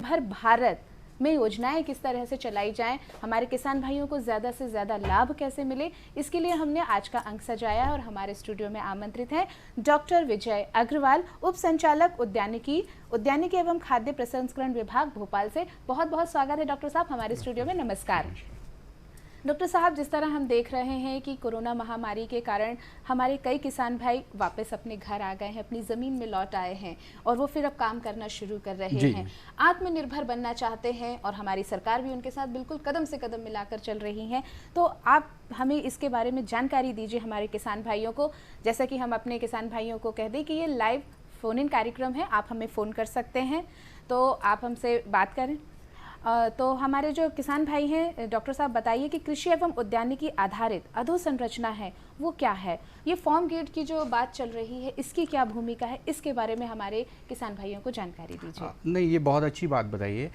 हर भारत में योजनाएं किस तरह से चलाई जाएं, हमारे किसान भाइयों को ज़्यादा से ज़्यादा लाभ कैसे मिले, इसके लिए हमने आज का अंक सजाया है और हमारे स्टूडियो में आमंत्रित हैं डॉक्टर विजय अग्रवाल, उप संचालक उद्यानिकी एवं खाद्य प्रसंस्करण विभाग भोपाल से। बहुत बहुत स्वागत है डॉक्टर साहब हमारे स्टूडियो में। नमस्कार डॉक्टर साहब, जिस तरह हम देख रहे हैं कि कोरोना महामारी के कारण हमारे कई किसान भाई वापस अपने घर आ गए हैं, अपनी ज़मीन में लौट आए हैं और वो फिर अब काम करना शुरू कर रहे हैं, आत्मनिर्भर बनना चाहते हैं और हमारी सरकार भी उनके साथ बिल्कुल कदम से कदम मिलाकर चल रही है। तो आप हमें इसके बारे में जानकारी दीजिए हमारे किसान भाइयों को। जैसा कि हम अपने किसान भाइयों को कह दें कि ये लाइव फ़ोन इन कार्यक्रम है, आप हमें फ़ोन कर सकते हैं, तो आप हमसे बात करें। तो हमारे जो किसान भाई हैं, डॉक्टर साहब बताइए कि कृषि एवं उद्यानिकी आधारित अधोसंरचना है वो क्या है? ये फार्म गेट की जो बात चल रही है इसकी क्या भूमिका है, इसके बारे में हमारे किसान भाइयों को जानकारी दीजिए। नहीं, ये बहुत अच्छी बात बताइए।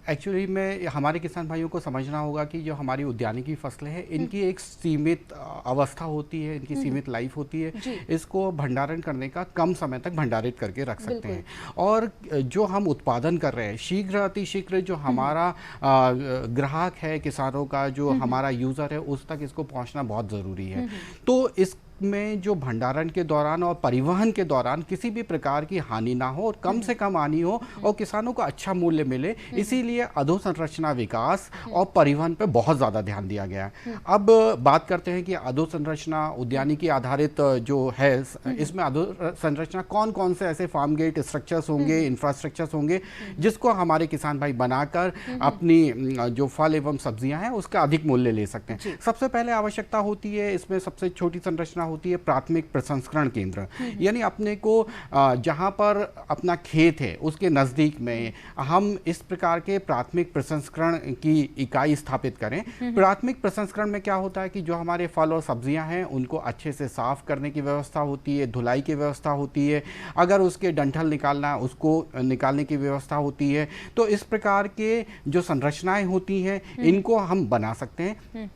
एक्चुअली में हमारे किसान भाइयों को समझना होगा कि जो हमारी उद्यानिकी फसलें हैं इनकी एक सीमित अवस्था होती है, इनकी सीमित लाइफ होती है। इसको भंडारण करने का कम समय तक भंडारित करके रख सकते हैं और जो हम उत्पादन कर रहे हैं शीघ्र अतिशीघ्र जो हमारा ग्राहक है, किसानों का जो हमारा यूज़र है, उस तक इसको पहुंचना बहुत ज़रूरी है। तो इस में जो भंडारण के दौरान और परिवहन के दौरान किसी भी प्रकार की हानि ना हो और कम से कम हानि हो और किसानों को अच्छा मूल्य मिले, इसीलिए अधोसंरचना विकास और परिवहन पे बहुत ज़्यादा ध्यान दिया गया है। अब बात करते हैं कि अधोसंरचना उद्यानिकी आधारित जो है, इसमें अधोसंरचना कौन कौन से ऐसे फार्म गेट स्ट्रक्चर्स होंगे, इंफ्रास्ट्रक्चर्स होंगे जिसको हमारे किसान भाई बनाकर अपनी जो फल एवं सब्जियां हैं उसका अधिक मूल्य ले सकते हैं। सबसे पहले आवश्यकता होती है, इसमें सबसे छोटी संरचना होती है प्राथमिक प्रसंस्करण केंद्र। यानी अपने को जहां पर अपना खेत है उसके नज़दीक में हम इस प्रकार के प्राथमिक प्रसंस्करण की इकाई स्थापित करें। प्राथमिक प्रसंस्करण में क्या होता है कि जो हमारे फल और सब्जियां हैं उनको अच्छे से साफ करने की व्यवस्था होती है, धुलाई की व्यवस्था होती है, अगर उसके डंठल निकालना है उसको निकालने की व्यवस्था होती है। तो इस प्रकार के जो संरचनाएं होती हैं इनको हम बना सकते हैं।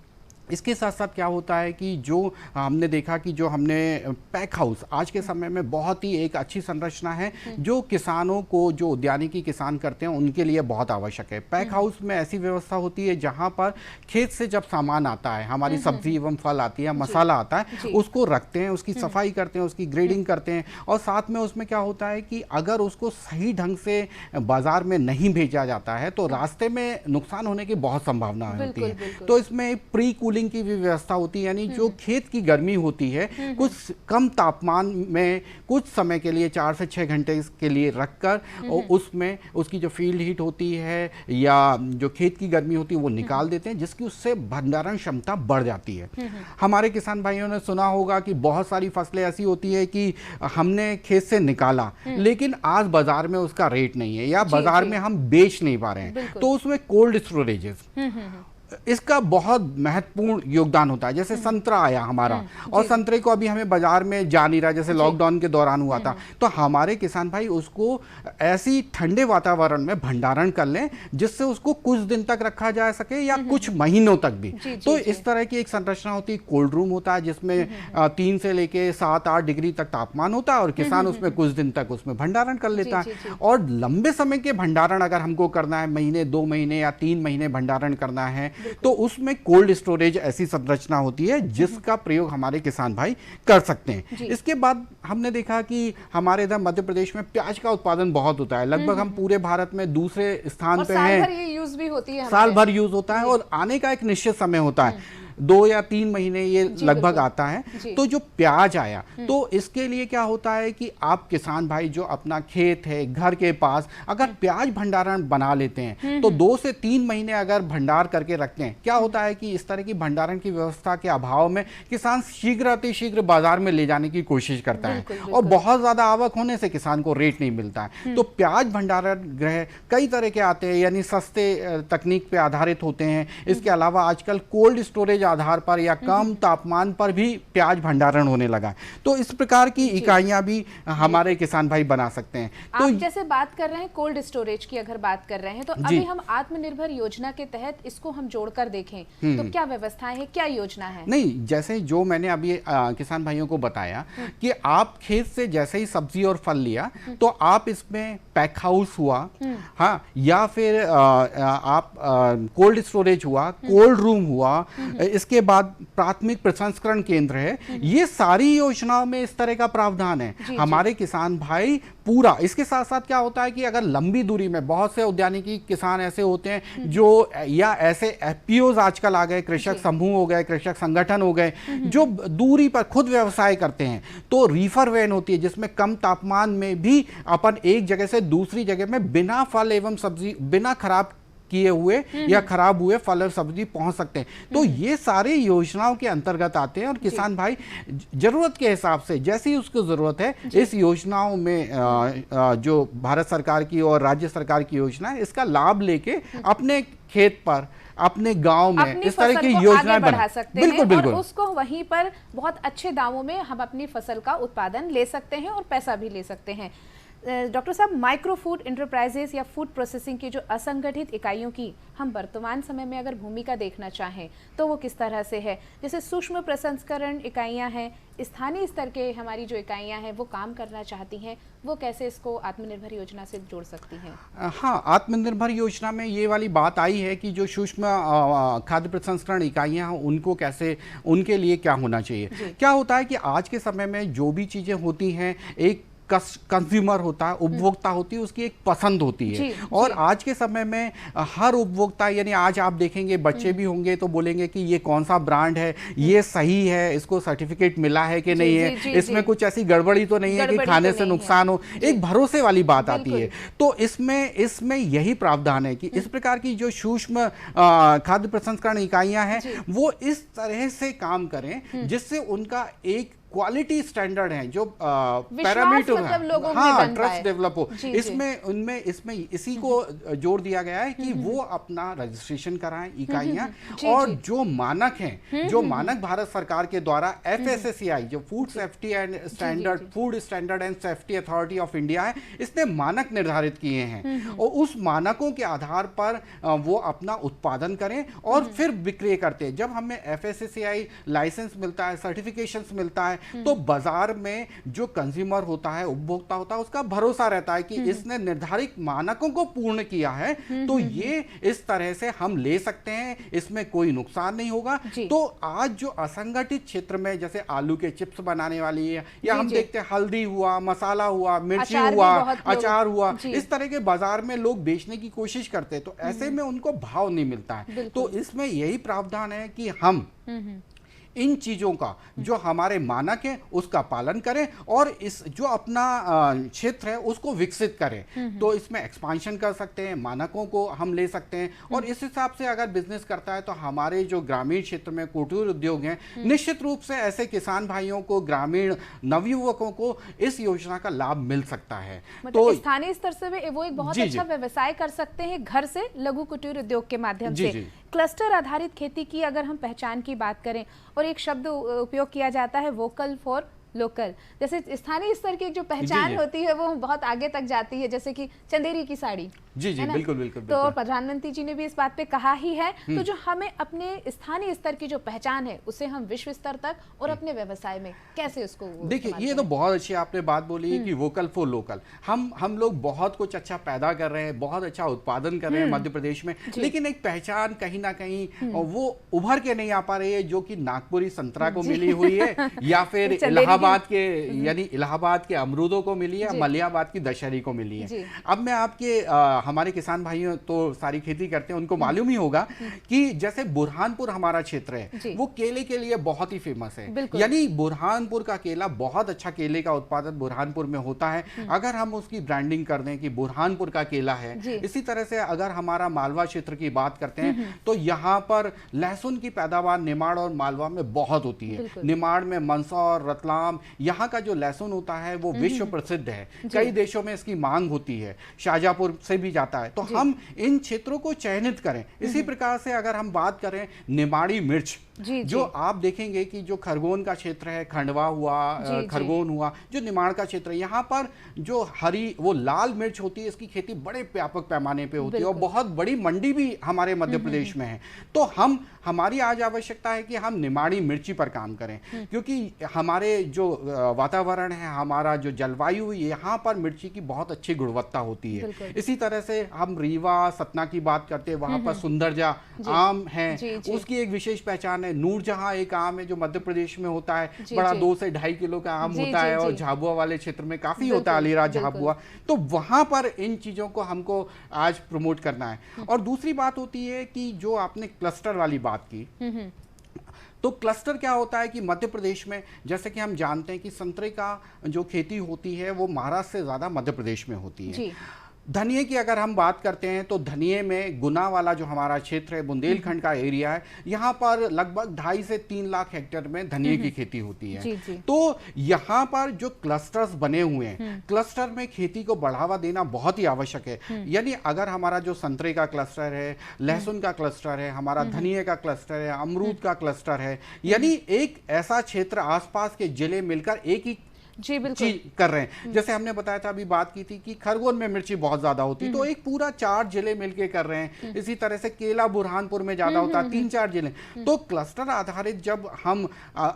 इसके साथ साथ क्या होता है कि जो हमने देखा कि जो हमने पैक हाउस आज के समय में बहुत ही एक अच्छी संरचना है जो किसानों को, जो उद्यानिकी किसान करते हैं उनके लिए बहुत आवश्यक है। पैक हाउस में ऐसी व्यवस्था होती है जहां पर खेत से जब सामान आता है, हमारी सब्जी एवं फल आती है, मसाला आता है, उसको रखते हैं, उसकी सफाई करते हैं, उसकी ग्रेडिंग करते हैं और साथ में उसमें क्या होता है कि अगर उसको सही ढंग से बाजार में नहीं भेजा जाता है तो रास्ते में नुकसान होने की बहुत संभावना होती है। तो इसमें प्री कूलिंग की भी व्यवस्था होती है, यानी जो खेत की गर्मी होती है कुछ कम तापमान में कुछ समय के लिए 4 से 6 घंटे के लिए रखकर और उसमें उसकी जो फील्ड हीट होती है या जो खेत की गर्मी होती है वो निकाल देते हैं, जिसकी उससे भंडारण क्षमता बढ़ जाती है। हमारे किसान भाइयों ने सुना होगा कि बहुत सारी फसलें ऐसी होती है कि हमने खेत से निकाला लेकिन आज बाजार में उसका रेट नहीं है या बाजार में हम बेच नहीं पा रहे हैं, तो उसमें कोल्ड स्टोरेजेस इसका बहुत महत्वपूर्ण योगदान होता है। जैसे संतरा आया हमारा और संतरे को अभी हमें बाजार में जा नहीं रहा, जैसे लॉकडाउन के दौरान हुआ था, तो हमारे किसान भाई उसको ऐसी ठंडे वातावरण में भंडारण कर लें जिससे उसको कुछ दिन तक रखा जा सके या कुछ महीनों तक भी। तो इस तरह की एक संरचना होती है। कोल्ड रूम होता है जिसमें 3 से लेके 7-8 डिग्री तक तापमान होता है और किसान उसमें कुछ दिन तक उसमें भंडारण कर लेता है। और लंबे समय के भंडारण अगर हमको करना है, महीने 2 महीने या 3 महीने भंडारण करना है, तो उसमें कोल्ड स्टोरेज ऐसी संरचना होती है जिसका प्रयोग हमारे किसान भाई कर सकते हैं। इसके बाद हमने देखा कि हमारे इधर मध्य प्रदेश में प्याज का उत्पादन बहुत होता है। लगभग हम पूरे भारत में दूसरे स्थान पे हैं। साल भर ये यूज भी होती है, साल भर यूज होता है और आने का एक निश्चित समय होता है, 2 या 3 महीने ये लगभग आता है। तो जो प्याज आया तो इसके लिए क्या होता है कि आप किसान भाई जो अपना खेत है घर के पास अगर प्याज भंडारण बना लेते हैं तो 2 से 3 महीने अगर भंडार करके रखते हैं, क्या होता है कि इस तरह की भंडारण की व्यवस्था के अभाव में किसान शीघ्र अतिशीघ्र बाजार में ले जाने की कोशिश करता है और बहुत ज्यादा आवक होने से किसान को रेट नहीं मिलता है। तो प्याज भंडारण गृह कई तरह के आते हैं, यानी सस्ते तकनीक पे आधारित होते हैं। इसके अलावा आजकल कोल्ड स्टोरेज वोल्टेज आधार पर या कम तापमान पर भी प्याज भंडारण होने लगा है। तो इस प्रकार की इकाइयां भी हमारे किसान भाई बना सकते हैं। तो आप जैसे बात कर रहे हैं कोल्ड स्टोरेज की, अगर बात कर रहे हैं तो अभी हम आत्मनिर्भर योजना के तहत इसको हम जोड़कर देखें तो क्या व्यवस्थाएं हैं, क्या योजना है? नहीं, जैसे जो मैंने अभी किसान भाइयों को बताया कि आप खेत से जैसे ही सब्जी और फल लिया तो आप इसमें पैक हाउस हुआ, हाँ, या फिर आप कोल्ड स्टोरेज हुआ, कोल्ड रूम हुआ, इसके बाद प्राथमिक प्रसंस्करण केंद्र है, ये सारी योजनाओं में इस तरह का प्रावधान है। हमारे किसान भाई पूरा, इसके साथ साथ क्या होता है कि अगर लंबी दूरी में बहुत से उद्यानिकी किसान ऐसे होते हैं जो, या ऐसे एफपीओज आजकल आ गए, कृषक समूह हो गए, कृषक संगठन हो गए, जो दूरी पर खुद व्यवसाय करते हैं, तो रीफर वैन होती है जिसमें कम तापमान में भी अपन एक जगह से दूसरी जगह में बिना फल एवं सब्जी, बिना खराब किए हुए या खराब हुए फल और सब्जी पहुंच सकते हैं। तो ये सारे योजनाओं के अंतर्गत आते हैं और किसान भाई जरूरत के हिसाब से जैसी ही उसको जरूरत है इस योजनाओं में जो भारत सरकार की और राज्य सरकार की योजना है इसका लाभ लेके अपने खेत पर, अपने गांव में इस तरह की योजनाएं बढ़ा सकते हैं। बिल्कुल बिल्कुल, और उसको वहीं पर बहुत अच्छे दामों में हम अपनी फसल का उत्पादन ले सकते हैं और पैसा भी ले सकते हैं। डॉक्टर साहब, माइक्रो फूड इंटरप्राइजेस या फूड प्रोसेसिंग की जो असंगठित इकाइयों की हम वर्तमान समय में अगर भूमिका देखना चाहें तो वो किस तरह से है? जैसे सूक्ष्म प्रसंस्करण इकाइयां हैं, स्थानीय स्तर के हमारी जो इकाइयां हैं वो काम करना चाहती हैं, वो कैसे इसको आत्मनिर्भर योजना से जोड़ सकती हैं? हाँ, आत्मनिर्भर योजना में ये वाली बात आई है कि जो सूक्ष्म खाद्य प्रसंस्करण इकाइयां हैं उनको कैसे, उनके लिए क्या होना चाहिए। क्या होता है कि आज के समय में जो भी चीज़ें होती हैं, एक कंज्यूमर होता है, उपभोक्ता होती है, उसकी एक पसंद होती है। और आज के समय में हर उपभोक्ता, यानी आज आप देखेंगे बच्चे भी होंगे तो बोलेंगे कि ये कौन सा ब्रांड है, ये सही है, इसको सर्टिफिकेट मिला है कि नहीं है, इसमें कुछ ऐसी गड़बड़ी तो नहीं है कि खाने से नुकसान हो, एक भरोसे वाली बात आती है। तो इसमें यही प्रावधान है कि इस प्रकार की जो सूक्ष्म खाद्य प्रसंस्करण इकाइयां हैं वो इस तरह से काम करें जिससे उनका एक क्वालिटी स्टैंडर्ड है, जो पैरामीटर मतलब है, हाँ, ट्रस्ट डेवलप हो। इसमें इसी को जोड़ दिया गया है कि वो अपना रजिस्ट्रेशन कराएं इकाइयां, और जो मानक हैं, जो मानक भारत सरकार के द्वारा FSSAI, जो food safety and standard, food standard and safety authority of India है, इसने मानक निर्धारित किए हैं और उस मानकों के आधार पर वो अपना उत्पादन करें और फिर विक्रय करते हैं। जब हमें FSSAI लाइसेंस मिलता है, सर्टिफिकेशन मिलता है, तो बाजार में जो कंज्यूमर होता है, उपभोक्ता होता है, उसका भरोसा रहता है कि इसने निर्धारित मानकों को पूर्ण किया है, तो ये इस तरह से हम ले सकते हैं, इसमें कोई नुकसान नहीं होगा। तो आज जो असंगठित क्षेत्र में जैसे आलू के चिप्स बनाने वाली है, या हम देखते हैं हल्दी हुआ, मसाला हुआ, मिर्ची हुआ, अचार हुआ, इस तरह के बाजार में लोग बेचने की कोशिश करते हैं, तो ऐसे में उनको भाव नहीं मिलता है। तो इसमें यही प्रावधान है कि हम इन चीज़ों का जो हमारे मानक हैं उसका पालन करें और इस जो अपना क्षेत्र है उसको विकसित करें। तो इसमें एक्सपांशन कर सकते हैं, मानकों को हम ले सकते हैं, और इस हिसाब से अगर बिजनेस करता है तो हमारे जो ग्रामीण क्षेत्र में कुटीर उद्योग हैं, निश्चित रूप से ऐसे किसान भाइयों को, ग्रामीण नवयुवकों को इस योजना का लाभ मिल सकता है। मतलब तो स्थानीय स्तर से वो एक बहुत अच्छा व्यवसाय कर सकते हैं घर से, लघु कुटीर उद्योग के माध्यम से। क्लस्टर आधारित खेती की अगर हम पहचान की बात करें, और एक शब्द उपयोग किया जाता है वोकल फॉर लोकल, जैसे स्थानीय स्तर की जो पहचान होती है वो बहुत आगे तक जाती है, जैसे कि चंदेरी की साड़ी, जी जी, बिल्कुल बिल्कुल। तो प्रधानमंत्री जी ने भी इस बात पे कहा ही है। तो जो हमें अपने स्थानीय स्तर की जो पहचान है उसे हम विश्व स्तर तक और अपने व्यवसाय में कैसे उसको, देखिए ये तो बहुत अच्छी आपने बात बोली है कि वोकल फॉर लोकल। हम लोग बहुत कुछ अच्छा पैदा कर रहे हैं, बहुत अच्छा उत्पादन कर रहे हैं मध्य प्रदेश में, लेकिन एक पहचान कहीं ना कहीं वो उभर के नहीं आ पा रही है, जो कि नागपुरी संतरा को मिली हुई है, या फिर इलाहाबाद के, यानी इलाहाबाद के अमरूदों को मिली है, मलियाबाद की दशहरी को मिली है। अब मैं आपके हमारे किसान भाइयों तो सारी खेती करते हैं, उनको मालूम ही होगा कि जैसे बुरहानपुर हमारा क्षेत्र है वो केले के लिए बहुत ही फेमस है, यानी बुरहानपुर का केला, बहुत अच्छा केले का उत्पादन बुरहानपुर में होता है। अगर हम उसकी ब्रांडिंग कर दें कि बुरहानपुर का केला है, इसी तरह से अगर हमारा मालवा क्षेत्र की बात करते हैं तो यहाँ पर लहसुन की पैदावार निमाड़ और मालवा में बहुत होती है। निमाड़ में मंदसौर, रतलाम, यहाँ का जो लहसुन होता है वो विश्व प्रसिद्ध है, कई देशों में इसकी मांग होती है, शाहजहांपुर से भी जाता है। तो हम इन क्षेत्रों को चयनित करें। इसी प्रकार से अगर हम बात करें निमाड़ी मिर्च, जी, जो आप देखेंगे कि जो खरगोन का क्षेत्र है, खंडवा हुआ, खरगोन हुआ, जो निमाड़ का क्षेत्र है, यहाँ पर जो हरी वो लाल मिर्च होती है, इसकी खेती बड़े व्यापक पैमाने पे होती है और बहुत बड़ी मंडी भी हमारे मध्य प्रदेश में है। तो हमारी आज आवश्यकता है कि हम निमाड़ी मिर्ची पर काम करें, क्योंकि हमारे जो वातावरण है, हमारा जो जलवायु, यहाँ पर मिर्ची की बहुत अच्छी गुणवत्ता होती है। इसी तरह से हम रीवा सतना की बात करते हैं, वहाँ पर सुंदरजा आम है, उसकी एक विशेष पहचान है। नूरजहां एक आम है जो मध्य प्रदेश में होता है, बड़ा 2 से 2.5 किलो का आम होता है और झाबुआ वाले क्षेत्र में काफी होता है, अलीराज झाबुआ। तो वहां पर इन चीजों को हमको आज प्रमोट करना है। और दूसरी बात होती है कि जो आपने क्लस्टर वाली बात की, तो क्लस्टर क्या होता है कि मध्य प्रदेश में जैसे कि हम जानते हैं कि संतरे का जो खेती होती है वो महाराष्ट्र से ज्यादा मध्य प्रदेश में होती है। धनिये की अगर हम बात करते हैं तो धनिये में गुना वाला जो हमारा क्षेत्र है, बुंदेलखंड का एरिया है, यहाँ पर लगभग 2.5 से 3 लाख हेक्टेयर में धनिये की खेती होती है। तो यहाँ पर जो क्लस्टर्स बने हुए हैं, क्लस्टर में खेती को बढ़ावा देना बहुत ही आवश्यक है। यानी अगर हमारा जो संतरे का क्लस्टर है, लहसुन का क्लस्टर है, हमारा धनिये का क्लस्टर है, अमरूद का क्लस्टर है, यानी एक ऐसा क्षेत्र आसपास के जिले मिलकर एक ही चीज कर रहे हैं। जैसे हमने बताया था, अभी बात की थी कि खरगोन में मिर्ची बहुत ज्यादा होती है, तो एक पूरा 4 जिले मिलके कर रहे हैं। इसी तरह से केला बुरहानपुर में ज्यादा होता है, 3-4 जिले। तो क्लस्टर आधारित जब हम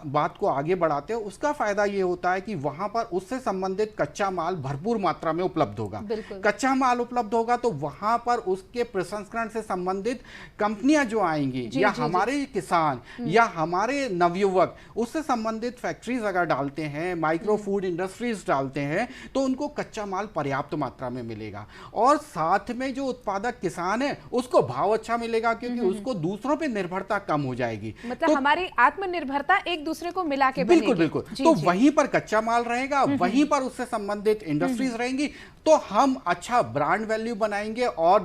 बात को आगे बढ़ाते हैं, उसका फायदा ये होता है कि वहां पर उससे संबंधित कच्चा माल भरपूर मात्रा में उपलब्ध होगा। कच्चा माल उपलब्ध होगा तो वहां पर उसके प्रसंस्करण से संबंधित कंपनियां जो आएंगी, या हमारे किसान या हमारे नवयुवक उससे संबंधित फैक्ट्रीज अगर डालते हैं, माइक्रो फूड इंडस्ट्रीज डालते हैं, तो उनको कच्चा माल पर्याप्त मात्रा में मिलेगा। और साथ में जो उत्पादक किसान है उसको भाव अच्छा मिलेगा, क्योंकि उसको दूसरों पे निर्भरता कम हो जाएगी। मतलब तो हमारी आत्मनिर्भरता एक दूसरे को मिला के बिल्कुल बिल्कुल। तो वहीं पर कच्चा माल रहेगा, वहीं पर उससे संबंधित इंडस्ट्रीज रहेंगी, तो हम अच्छा ब्रांड वैल्यू बनाएंगे और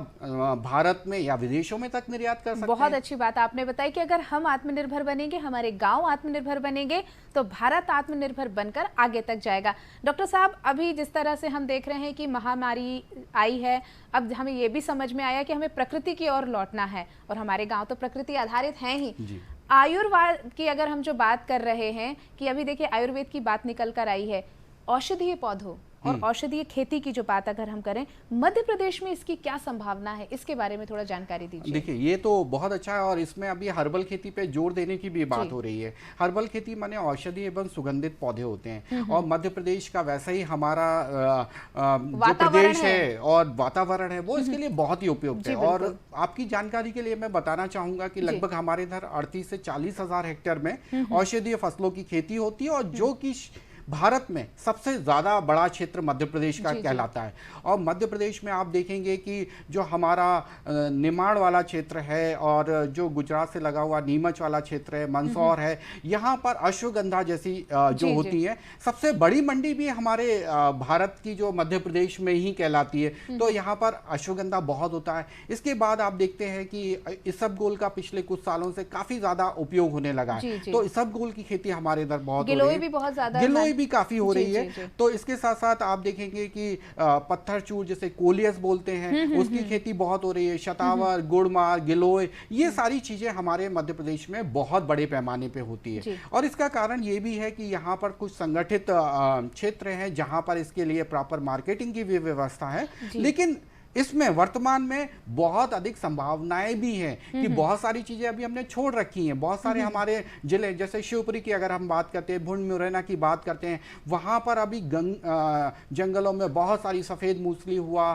भारत में या विदेशों में तक निर्यात कर सकते हैं। बहुत अच्छी बात आपने बताई कि अगर हम आत्मनिर्भर बनेंगे, हमारे गांव आत्मनिर्भर बनेंगे, तो भारत आत्मनिर्भर बनकर आगे तक जाएगा। डॉक्टर साहब, अभी जिस तरह से हम देख रहे हैं कि महामारी आई है, अब हमें यह भी समझ में आया कि हमें प्रकृति की ओर लौटना है, और हमारे गांव तो प्रकृति आधारित हैं ही। आयुर्वेद की अगर हम जो बात कर रहे हैं कि अभी देखिए आयुर्वेद की बात निकल कर आई है, औषधीय पौधों और औषधीय खेती की जो बात अगर हम करें, मध्य प्रदेश में इसकी क्या संभावना है, इसके बारे में थोड़ा जानकारी दीजिए। देखिए, ये तो बहुत अच्छा है और इसमें अभी हर्बल खेती पे जोर देने की भी बात हो रही है। हर्बल खेती माने औषधीय एवं सुगंधित पौधे होते हैं, और मध्य प्रदेश का वैसा ही हमारा जो प्रदेश है और वातावरण है वो इसके लिए बहुत ही उपयुक्त है। और आपकी जानकारी के लिए मैं बताना चाहूंगा कि लगभग हमारे इधर 38 से 40 हजार हेक्टेयर में औषधीय फसलों की खेती होती है, और जो कि भारत में सबसे ज्यादा बड़ा क्षेत्र मध्य प्रदेश का कहलाता है। और मध्य प्रदेश में आप देखेंगे कि जो हमारा निमाड़ वाला क्षेत्र है और जो गुजरात से लगा हुआ नीमच वाला क्षेत्र है, मंदसौर है, यहाँ पर अश्वगंधा जैसी जो होती है, सबसे बड़ी मंडी भी हमारे भारत की जो मध्य प्रदेश में ही कहलाती है। तो यहाँ पर अश्वगंधा बहुत होता है। इसके बाद आप देखते हैं कि इसबगोल का पिछले कुछ सालों से काफी ज्यादा उपयोग होने लगा है, तो इसबगोल की खेती हमारे इधर बहुत हो रही है, भी बहुत ज्यादा भी काफी हो रही है। तो इसके साथ साथ आप देखेंगे कि पत्थर चूर जैसे कोलियस बोलते हैं, उसकी खेती बहुत हो रही है। शतावर, गुड़मार, गिलोय, ये सारी चीजें हमारे मध्य प्रदेश में बहुत बड़े पैमाने पे होती है। और इसका कारण ये भी है कि यहाँ पर कुछ संगठित क्षेत्र हैं जहां पर इसके लिए प्रॉपर मार्केटिंग की भी व्यवस्था है, लेकिन इसमें वर्तमान में बहुत अधिक संभावनाएं भी हैं कि बहुत सारी चीजें अभी हमने छोड़ रखी हैं। बहुत सारे हमारे जिले जैसे शिवपुरी की अगर हम बात करते हैं, भुंड मुरैना की बात करते हैं, वहां पर अभी जंगलों में बहुत सारी सफेद मूसली हुआ,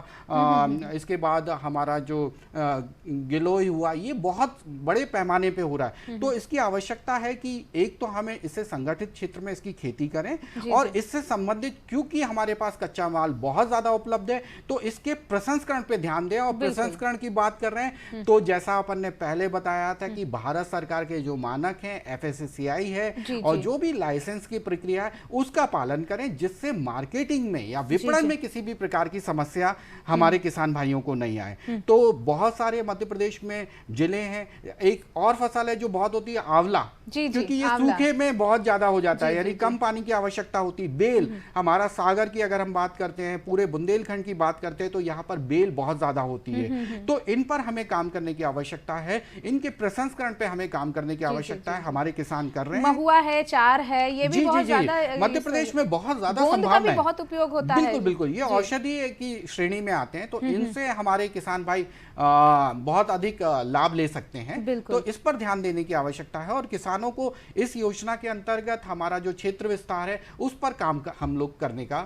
इसके बाद हमारा जो गिलोय हुआ, ये बहुत बड़े पैमाने पे हो रहा है। तो इसकी आवश्यकता है कि एक तो हमें इससे संगठित क्षेत्र में इसकी खेती करें, और इससे संबंधित क्योंकि हमारे पास कच्चा माल बहुत ज्यादा उपलब्ध है, तो इसके प्रसंस्करण पे ध्यान दें। और प्रसंस्करण की बात कर रहे हैं तो जैसा अपन ने पहले बताया था कि भारत सरकार के जो मानक हैं, FSSAI है, और जो भी लाइसेंस की प्रक्रिया है उसका पालन करें, जिससे मार्केटिंग में या विपणन में किसी भी प्रकार की समस्या हमारे किसान भाइयों को नहीं आए। तो बहुत सारे मध्य प्रदेश में जिले हैं। एक और फसल है जो बहुत होती है, आंवला, क्योंकि ये सूखे में बहुत ज्यादा हो जाता है, यानी कम पानी की आवश्यकता होती है। बेल, हमारा सागर की अगर हम बात करते हैं, पूरे बुंदेलखंड की बात करते हैं, तो यहाँ पर बेल बहुत ज्यादा होती है, तो इन पर हमें काम करने की आवश्यकता है, इनके प्रसंस्करण पे हमें काम करने की आवश्यकता है। हमारे किसान कर रहे हैं। महुआ है, चार है, ये भी बहुत ज्यादा मध्य प्रदेश में बहुत ज्यादा गोंद का भी संभावना बहुत उपयोग होता है। बिल्कुल बिल्कुल, ये औषधीय की श्रेणी में आते हैं, तो इनसे हमारे किसान भाई बहुत अधिक लाभ ले सकते हैं। तो इस पर ध्यान देने की आवश्यकता है और किसानों को इस योजना के अंतर्गत हमारा जो क्षेत्र विस्तार है उस पर काम हम लोग करने का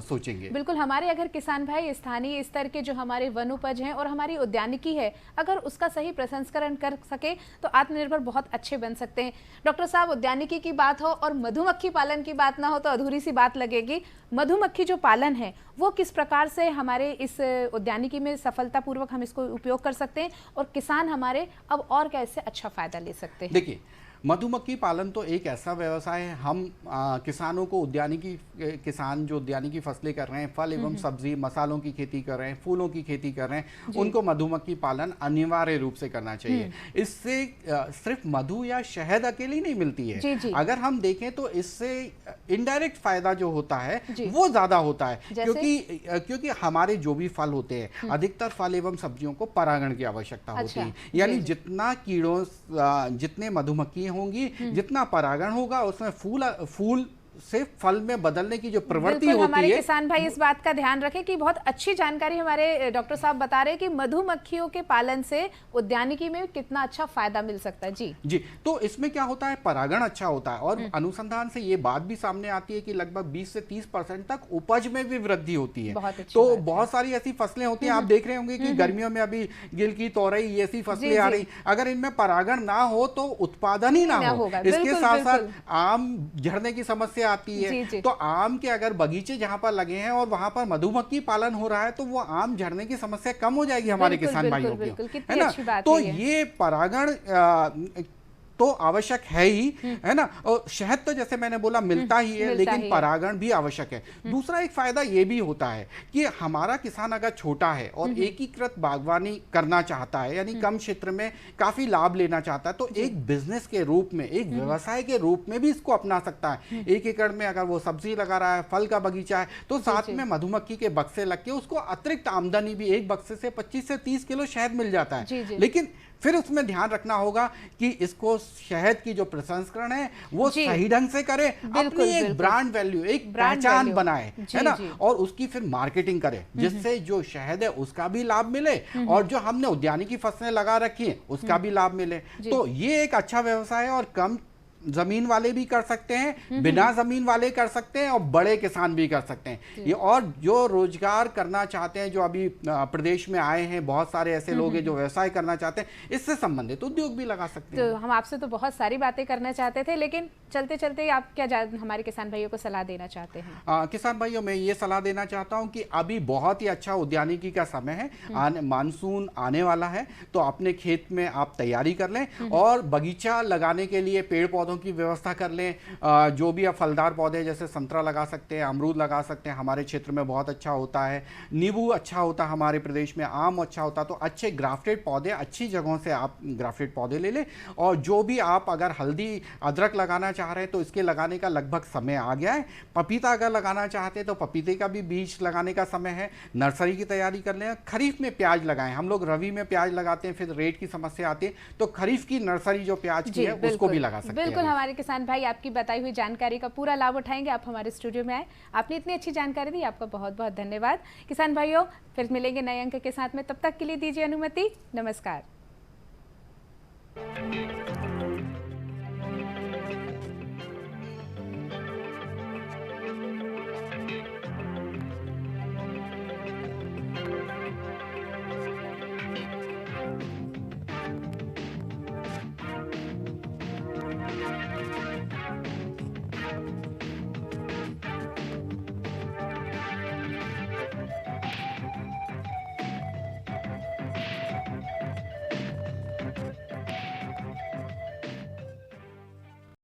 सोचेंगे। बिल्कुल, हमारे अगर किसान भाई स्थानीय स्तर के जो हमारे वन उपज हैं और हमारी उद्यानिकी है, अगर उसका सही प्रसंस्करण कर सके तो आत्मनिर्भर बहुत अच्छे बन सकते हैं। डॉक्टर साहब, उद्यानिकी की बात हो और मधुमक्खी पालन की बात ना हो तो अधूरी सी बात लगेगी। मधुमक्खी जो पालन है वो किस प्रकार से हमारे इस उद्यानिकी में सफलतापूर्वक हम इसको उपयोग कर सकते हैं और किसान हमारे अब और कैसे अच्छा फायदा ले सकते हैं? देखिए, मधुमक्खी पालन तो एक ऐसा व्यवसाय है, हम किसानों को उद्यानिकी किसान जो उद्यानिकी फसलें कर रहे हैं, फल एवं सब्जी, मसालों की खेती कर रहे हैं, फूलों की खेती कर रहे हैं, उनको मधुमक्खी पालन अनिवार्य रूप से करना चाहिए। इससे सिर्फ मधु या शहद अकेली नहीं मिलती है। जी। अगर हम देखें तो इससे इनडायरेक्ट फायदा जो होता है वो ज्यादा होता है, क्योंकि हमारे जो भी फल होते हैं, अधिकतर फल एवं सब्जियों को परागण की आवश्यकता होती है। यानी जितना कीड़ों जितने मधुमक्खी होंगी, जितना परागण होगा, उसमें फूल से फल में बदलने की जो प्रवृत्ति होती है। हमारे किसान भाई इस बात का ध्यान रखें कि बहुत अच्छी जानकारी हमारे डॉक्टर साहब बता रहे हैं कि मधुमक्खियों के पालन से उद्यानिकी में कितना अच्छा फायदा मिल सकता है। जी, तो इसमें क्या होता है, परागण अच्छा होता है और अनुसंधान से ये बात भी सामने आती है कि लगभग 20 से 30% तक उपज में भी वृद्धि होती है। तो बहुत सारी ऐसी फसलें होती हैं, आप देख रहे होंगे कि गर्मियों में अभी गिलकी, तोरई, ये ऐसी फसलें आ रही, अगर इनमें परागण ना हो तो उत्पादन ही ना हो। इसके साथ साथ आम झड़ने की समस्या आती है। तो आम के अगर बगीचे जहां पर लगे हैं और वहां पर मधुमक्खी पालन हो रहा है तो वो आम झड़ने की समस्या कम हो जाएगी हमारे किसान भाइयों की, है ना। तो ये परागण तो आवश्यक है ही, है ना। और शहद तो जैसे मैंने बोला मिलता ही है, लेकिन परागण भी आवश्यक है। दूसरा एक फायदा ये भी होता है कि हमारा किसान अगर छोटा है और एकीकृत बागवानी करना चाहता है, यानी कम क्षेत्र में काफी लाभ लेना चाहता है, तो एक बिजनेस के रूप में, एक व्यवसाय के रूप में भी इसको अपना सकता है। 1 एकड़ में अगर वो सब्जी लगा रहा है, फल का बगीचा है, तो साथ में मधुमक्खी के बक्से लग के उसको अतिरिक्त आमदनी भी, एक बक्से से 25 से 30 किलो शहद मिल जाता है। लेकिन फिर उसमें ध्यान रखना होगा कि इसको शहद की जो प्रसंस्करण है वो सही ढंग से करे, अपनी एक ब्रांड वैल्यू, एक पहचान बनाए, है ना, और उसकी फिर मार्केटिंग करे, जिससे जो शहद है उसका भी लाभ मिले और जो हमने उद्यानिकी फसलें लगा रखी है उसका भी लाभ मिले। तो ये एक अच्छा व्यवसाय है और कम जमीन वाले भी कर सकते हैं, बिना जमीन वाले कर सकते हैं और बड़े किसान भी कर सकते हैं ये। और जो रोजगार करना चाहते हैं, जो अभी प्रदेश में आए हैं, बहुत सारे ऐसे लोग हैं जो व्यवसाय करना चाहते हैं, इससे संबंधित उद्योग भी लगा सकते हैं। तो हम आपसे तो बहुत सारी बातें करना चाहते थे, लेकिन चलते चलते आप क्या हमारे किसान भाइयों को सलाह देना चाहते हैं? किसान भाइयों, मैं ये सलाह देना चाहता हूँ कि अभी बहुत ही अच्छा उद्यानिकी का समय है, मानसून आने वाला है, तो अपने खेत में आप तैयारी कर लें और बगीचा लगाने के लिए पेड़ पौधों की व्यवस्था कर लें। जो भी आप फलदार पौधे जैसे संतरा लगा सकते हैं, अमरूद लगा सकते हैं, हमारे क्षेत्र में बहुत अच्छा होता है, नींबू अच्छा होता है हमारे प्रदेश में, आम अच्छा होता है। तो अच्छे ग्राफ्टेड पौधे, अच्छी जगहों से आप ग्राफ्टेड पौधे ले लें। और जो भी आप अगर हल्दी, अदरक लगाना चाह रहे हैं तो इसके लगाने का लगभग समय आ गया है। पपीता अगर लगाना चाहते हैं तो पपीते का भी बीज लगाने का समय है। नर्सरी की तैयारी कर लें। खरीफ में प्याज लगाएं, हम लोग रवि में प्याज लगाते हैं, फिर रेट की समस्या आती है, तो खरीफ की नर्सरी जो प्याज की है उसको भी लगा सकते हैं। हमारे किसान भाई आपकी बताई हुई जानकारी का पूरा लाभ उठाएंगे। आप हमारे स्टूडियो में आए, आपने इतनी अच्छी जानकारी दी, आपका बहुत बहुत धन्यवाद। किसान भाइयों, फिर मिलेंगे नए अंक के साथ में, तब तक के लिए दीजिए अनुमति। नमस्कार।